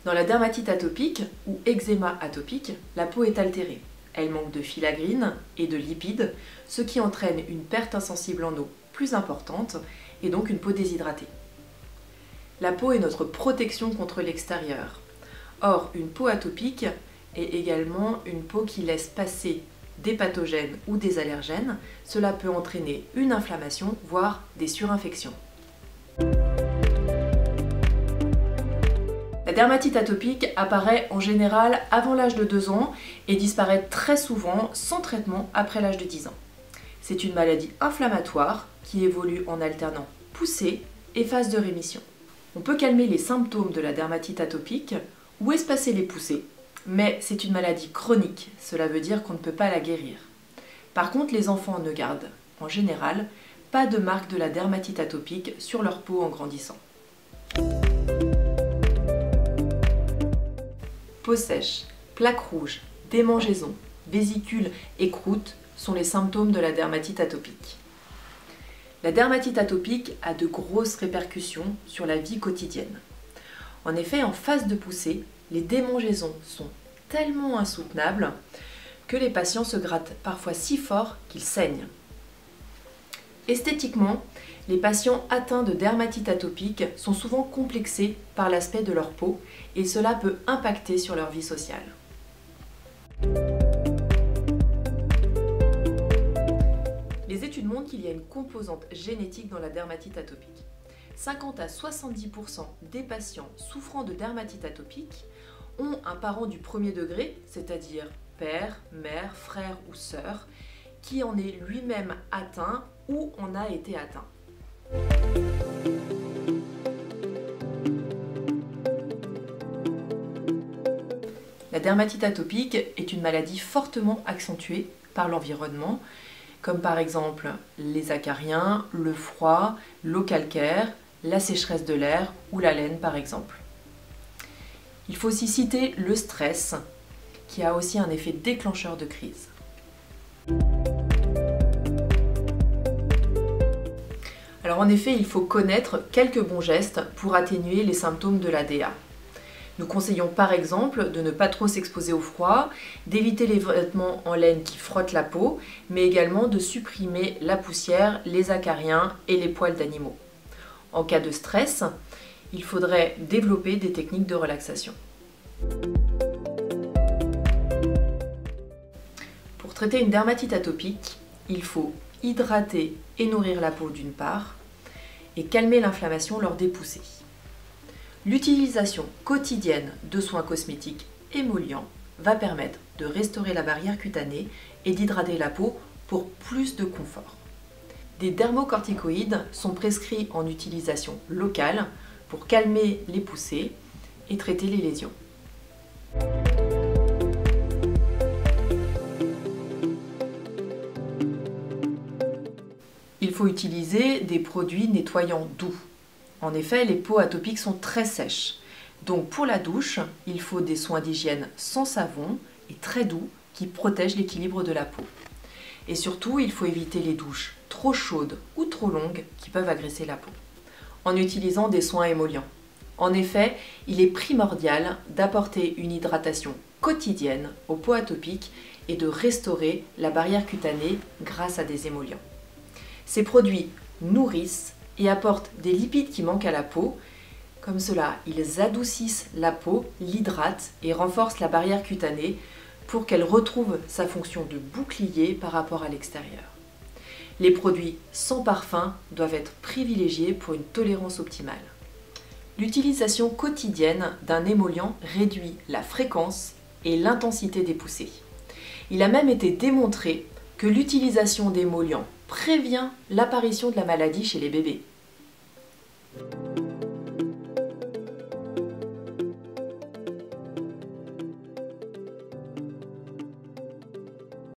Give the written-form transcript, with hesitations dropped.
Dans la dermatite atopique ou eczéma atopique, la peau est altérée. Elle manque de filagrine et de lipides, ce qui entraîne une perte insensible en eau plus importante et donc une peau déshydratée. La peau est notre protection contre l'extérieur. Or, une peau atopique est également une peau qui laisse passer des pathogènes ou des allergènes. Cela peut entraîner une inflammation, voire des surinfections. La dermatite atopique apparaît en général avant l'âge de 2 ans et disparaît très souvent sans traitement après l'âge de 10 ans. C'est une maladie inflammatoire qui évolue en alternant poussée et phase de rémission. On peut calmer les symptômes de la dermatite atopique ou espacer les poussées, mais c'est une maladie chronique, cela veut dire qu'on ne peut pas la guérir. Par contre, les enfants ne gardent, en général, pas de marque de la dermatite atopique sur leur peau en grandissant. Peau sèche, plaques rouges, démangeaisons, vésicules et croûtes sont les symptômes de la dermatite atopique. La dermatite atopique a de grosses répercussions sur la vie quotidienne. En effet, en phase de poussée, les démangeaisons sont tellement insoutenables que les patients se grattent parfois si fort qu'ils saignent. Esthétiquement, les patients atteints de dermatite atopique sont souvent complexés par l'aspect de leur peau et cela peut impacter sur leur vie sociale. Les études montrent qu'il y a une composante génétique dans la dermatite atopique. 50 à 70% des patients souffrant de dermatite atopique ont un parent du premier degré, c'est-à-dire père, mère, frère ou sœur, qui en est lui-même atteint ou en a été atteint. La dermatite atopique est une maladie fortement accentuée par l'environnement, comme par exemple les acariens, le froid, l'eau calcaire, la sécheresse de l'air ou la laine par exemple. Il faut aussi citer le stress, qui a aussi un effet déclencheur de crise. Alors en effet, il faut connaître quelques bons gestes pour atténuer les symptômes de la DA. Nous conseillons par exemple de ne pas trop s'exposer au froid, d'éviter les vêtements en laine qui frottent la peau, mais également de supprimer la poussière, les acariens et les poils d'animaux. En cas de stress, il faudrait développer des techniques de relaxation. Pour traiter une dermatite atopique, il faut hydrater et nourrir la peau d'une part et calmer l'inflammation lors des poussées. L'utilisation quotidienne de soins cosmétiques émollients va permettre de restaurer la barrière cutanée et d'hydrater la peau pour plus de confort. Des dermocorticoïdes sont prescrits en utilisation locale pour calmer les poussées et traiter les lésions. Il faut utiliser des produits nettoyants doux. En effet, les peaux atopiques sont très sèches. Donc pour la douche, il faut des soins d'hygiène sans savon et très doux qui protègent l'équilibre de la peau. Et surtout, il faut éviter les douches trop chaudes ou trop longues qui peuvent agresser la peau, en utilisant des soins émollients. En effet, il est primordial d'apporter une hydratation quotidienne aux peaux atopiques et de restaurer la barrière cutanée grâce à des émollients. Ces produits nourrissent et apportent des lipides qui manquent à la peau. Comme cela, ils adoucissent la peau, l'hydratent et renforcent la barrière cutanée pour qu'elle retrouve sa fonction de bouclier par rapport à l'extérieur. Les produits sans parfum doivent être privilégiés pour une tolérance optimale. L'utilisation quotidienne d'un émollient réduit la fréquence et l'intensité des poussées. Il a même été démontré que l'utilisation d'émollients prévient l'apparition de la maladie chez les bébés.